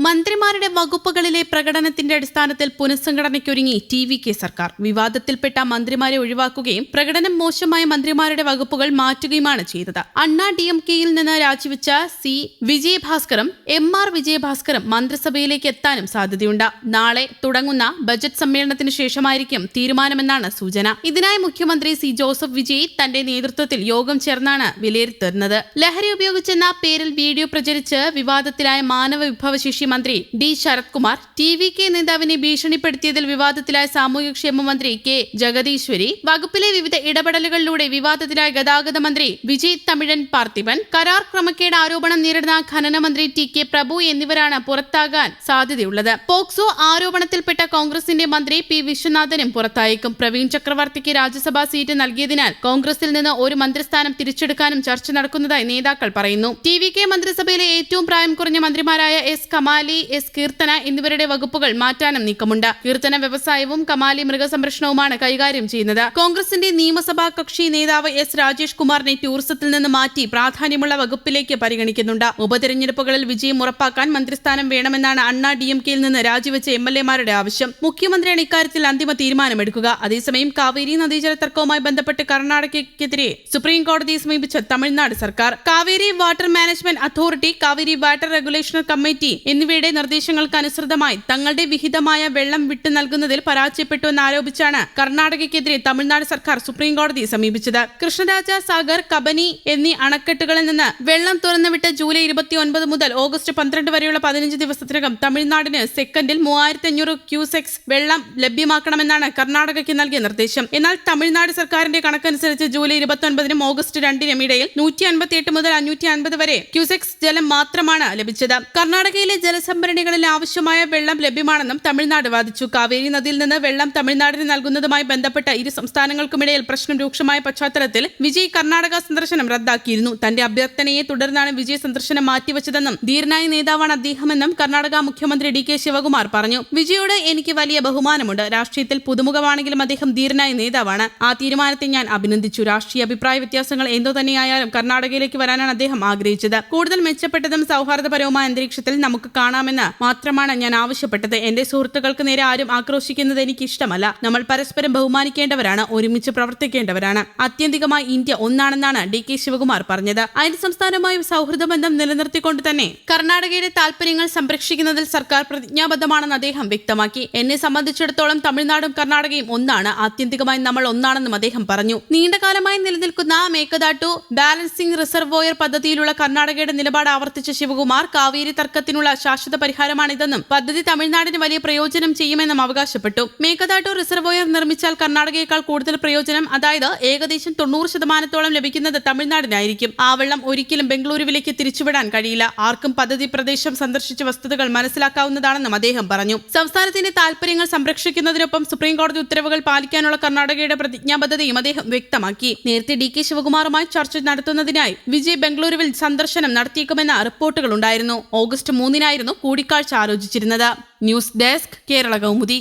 മന്ത്രിമാരുടെ വകുപ്പുകളിലെ പ്രകടനത്തിന്റെ അടിസ്ഥാനത്തിൽ പുനഃസംഘടനയ്ക്കൊരുങ്ങി ടി.വി.കെ സർക്കാർ. വിവാദത്തിൽപ്പെട്ട മന്ത്രിമാരെ ഒഴിവാക്കുകയും പ്രകടനം മോശമായ മന്ത്രിമാരുടെ വകുപ്പുകൾ മാറ്റുകയുമാണ് ചെയ്തത്. അണ്ണാ ഡി.എം.കെയിൽ നിന്ന് രാജിവെച്ച സി വിജയഭാസ്കറും എം.ആർ. വിജയഭാസ്കറും മന്ത്രിസഭയിലേക്ക് എത്താനും സാധ്യതയുണ്ട്. നാളെ തുടങ്ങുന്ന ബജറ്റ് സമ്മേളനത്തിന് ശേഷമായിരിക്കും തീരുമാനമെന്നാണ് സൂചന. ഇതിനായി മുഖ്യമന്ത്രി സി ജോസഫ് വിജയ് തന്റെ നേതൃത്വത്തിൽ യോഗം ചേർന്നാണ് വിലയിരുത്തുന്നത്. ലഹരി ഉപയോഗിച്ചെന്ന പേരിൽ വീഡിയോ പ്രചരിച്ച് വിവാദത്തിലായ മാനവ വിഭവശേഷി മന്ത്രി ഡി ശരത് കുമാർ, ടി.വി.കെ നേതാവിനെ ഭീഷണിപ്പെടുത്തിയതിൽ വിവാദത്തിലായ സാമൂഹ്യക്ഷേമ മന്ത്രി കെ ജഗദീശ്വരി, വകുപ്പിലെ വിവിധ ഇടപെടലുകളിലൂടെ വിവാദത്തിലായ ഗതാഗത മന്ത്രി വിജയ് തമിഴൻ പാർത്ഥിപൻ, കരാർ ക്രമക്കേട് ആരോപണം നേരിടുന്ന ഖനന മന്ത്രി ടി.കെ പ്രഭു എന്നിവരാണ് പുറത്താകാൻ സാധ്യതയുള്ളത്. പോക്സോ ആരോപണത്തിൽപ്പെട്ട കോൺഗ്രസിന്റെ മന്ത്രി പി വിശ്വനാഥനും പുറത്തായേക്കും. പ്രവീൺ ചക്രവർത്തിക്ക് രാജ്യസഭാ സീറ്റ് നൽകിയതിനാൽ കോൺഗ്രസിൽ നിന്ന് ഒരു മന്ത്രിസ്ഥാനം തിരിച്ചെടുക്കാനും ചർച്ച നടക്കുന്നതായി നേതാക്കൾ പറയുന്നു. ടി.വി.കെ മന്ത്രിസഭയിലെ ഏറ്റവും പ്രായം കുറഞ്ഞ മന്ത്രിമാരായ എസ് കമാലി, എസ് കീർത്തന എന്നിവരുടെ വകുപ്പുകൾ മാറ്റാനും നീക്കമുണ്ട്. കീർത്തന വ്യവസായവും കമാലി മൃഗസംരക്ഷണവുമാണ് കൈകാര്യം ചെയ്യുന്നത്. കോൺഗ്രസിന്റെ നിയമസഭാ കക്ഷി നേതാവ് എസ് രാജേഷ് കുമാറിനെ ടൂറിസത്തിൽ നിന്ന് മാറ്റി പ്രാധാന്യമുള്ള വകുപ്പിലേക്ക് പരിഗണിക്കുന്നുണ്ട്. ഉപതെരഞ്ഞെടുപ്പുകളിൽ വിജയം ഉറപ്പാക്കാൻ മന്ത്രിസ്ഥാനം വേണമെന്നാണ് അണ്ണാ ഡി.എം.കെയിൽ നിന്ന് രാജിവെച്ച എം.എൽ.എമാരുടെ ആവശ്യം. മുഖ്യമന്ത്രിയാണ് ഇക്കാര്യത്തിൽ അന്തിമ തീരുമാനമെടുക്കുക. അതേസമയം കാവേരി നദീജല തർക്കവുമായി ബന്ധപ്പെട്ട് കർണാടകയ്ക്കെതിരെ സുപ്രീം കോടതിയെ സമീപിച്ച തമിഴ്നാട് സർക്കാർ Kaveri water management authority, Kaveri water regulation committee എന്നിവയുടെ നിർദ്ദേശങ്ങൾക്ക് അനുസൃതമായി തങ്ങളുടെ വിഹിതമായ വെള്ളം വിട്ടു നൽകുന്നതിൽ പരാജയപ്പെട്ടുവെന്നാരോപിച്ചാണ് കർണാടകയ്ക്കെതിരെ തമിഴ്നാട് സർക്കാർ സുപ്രീം കോടതിയെ സമീപിച്ചത്. കൃഷ്ണരാജ സാഗർ, കബനി എന്നീ അണക്കെട്ടുകളിൽ നിന്ന് വെള്ളം തുറന്നുവിട്ട് ജൂലൈ 29 മുതൽ ഓഗസ്റ്റ് 12 വരെയുള്ള 15 ദിവസത്തിനകം തമിഴ്നാടിന് സെക്കൻഡിൽ 3500 ക്യൂസെക്സ് വെള്ളം ലഭ്യമാക്കണമെന്നാണ് കർണാടകയ്ക്ക് നൽകിയ നിർദ്ദേശം. എന്നാൽ തമിഴ്നാട് സർക്കാരിന്റെ കണക്കനുസരിച്ച് ജൂലൈ 29 ഓഗസ്റ്റ് 2 ഇടയിൽ 158 മുതൽ 550 വരെ ക്യൂസെക്സ് ജലം മാത്രമാണ് ലഭിച്ചത്. കർണാടകയിലെ ജലസംഭരണികളിൽ ആവശ്യമായ വെള്ളം ലഭ്യമാണെന്നും തമിഴ്നാട് വാദിച്ചു. കാവേരി നദിയിൽ നിന്ന് വെള്ളം തമിഴ്നാടിന് നൽകുന്നതുമായി ബന്ധപ്പെട്ട് ഇരു സംസ്ഥാനങ്ങൾക്കുമിടയിൽ പ്രശ്നം രൂക്ഷമായ പശ്ചാത്തലത്തിൽ വിജയ് കർണാടക സന്ദർശനം റദ്ദാക്കിയിരുന്നു. തന്റെ അഭ്യർത്ഥനയെ തുടർന്നാണ് വിജയ് സന്ദർശനം മാറ്റിവെച്ചതെന്നും ധീരനായ നേതാവാണ് അദ്ദേഹമെന്നും കർണാടക മുഖ്യമന്ത്രി ഡി കെ ശിവകുമാർ പറഞ്ഞു. വിജയോട് എനിക്ക് വലിയ ബഹുമാനമുണ്ട്. രാഷ്ട്രീയത്തിൽ പുതുമുഖമാണെങ്കിലും അദ്ദേഹം ധീരനായ നേതാവാണ്. ആ തീരുമാനത്തെ ഞാൻ അഭിനന്ദിച്ചു. രാഷ്ട്രീയ അഭിപ്രായ വ്യത്യാസങ്ങൾ എന്തോ തന്നെയായാലും കർണാടകയിലേക്ക് വരാനാണ് അദ്ദേഹം ആഗ്രഹിച്ചത്. കൂടുതൽ മെച്ചപ്പെട്ടതും സൗഹാർദ്ദപരവുമായ അന്തരീക്ഷത്തിൽ നമുക്ക് കാണാമെന്ന് മാത്രമാണ് ഞാൻ ആവശ്യപ്പെട്ടത്. എന്റെ സുഹൃത്തുക്കൾക്ക് നേരെ ആരും ആക്രോശിക്കുന്നത് എനിക്ക് ഇഷ്ടമല്ല. നമ്മൾ പരസ്പരം ബഹുമാനിക്കേണ്ടവരാണ്, ഒരുമിച്ച് പ്രവർത്തിക്കേണ്ടവരാണ്. ആത്യന്തികമായി ഇന്ത്യ ഒന്നാണെന്നാണ് ഡി കെ ശിവകുമാർ പറഞ്ഞത്. അയൽ സംസ്ഥാനവുമായി സൗഹൃദ ബന്ധം നിലനിർത്തിക്കൊണ്ട് തന്നെ കർണാടകയുടെ താൽപര്യങ്ങൾ സംരക്ഷിക്കുന്നതിൽ സർക്കാർ പ്രതിജ്ഞാബദ്ധമാണെന്ന് അദ്ദേഹം വ്യക്തമാക്കി. എന്നെ സംബന്ധിച്ചിടത്തോളം തമിഴ്നാടും കർണാടകയും ഒന്നാണ്. ആത്യന്തികമായി നമ്മൾ ഒന്നാണെന്നും അദ്ദേഹം പറഞ്ഞു. നീണ്ടകാലമായി നിലനിൽക്കുന്ന മേക്കദാട്ടു ബാലൻസിംഗ് റിസർവോയർ പദ്ധതിയിലുള്ള കർണാടകയുടെ നിലപാട് ആവർത്തിച്ച ശിവകുമാർ, കാവേരി തർക്കത്തിനുള്ള ശാശ്വത പരിഹാരമാണിതെന്നും പദ്ധതി തമിഴ്നാടിന് വലിയ പ്രയോജനം ചെയ്യുമെന്നും അവകാശപ്പെട്ടു. മേക്കദാട്ടു റിസർവോയർ നിർമ്മിച്ചാൽ കർണാടകയേക്കാൾ കൂടുതൽ പ്രയോജനം, അതായത് ഏകദേശം 90% ലഭിക്കുന്നത് തമിഴ്നാടിനായിരിക്കും. ആ വെള്ളം ഒരിക്കലും ബംഗളൂരുവിലേക്ക് തിരിച്ചുവിടാൻ കഴിയില്ല. ആർക്കും പദ്ധതി പ്രദേശം സന്ദർശിച്ച വസ്തുതകൾ മനസ്സിലാക്കാവുന്നതാണെന്നും അദ്ദേഹം പറഞ്ഞു. സംസ്ഥാനത്തിന്റെ താൽപര്യങ്ങൾ സംരക്ഷിക്കുന്നതിനൊപ്പം സുപ്രീം കോടതി ഉത്തരവുകൾ പാലിക്കാനുള്ള കർണാടകയുടെ പ്രതിജ്ഞാബദ്ധതയും അദ്ദേഹം വ്യക്തമാക്കി. നേരത്തെ ഡി കെ ശിവകുമാറുമായി ചർച്ച നടത്തുന്നതിനായി വിജയ് ബംഗളൂരുവിൽ സന്ദർശനം നടത്തിയേക്കുമെന്ന റിപ്പോർട്ടുകളുണ്ടായിരുന്നു. ഓഗസ്റ്റ് 3 കൂടിക്കാഴ്ച ആലോചിച്ചിരുന്നത്. News desk, Kerala Kaumudi.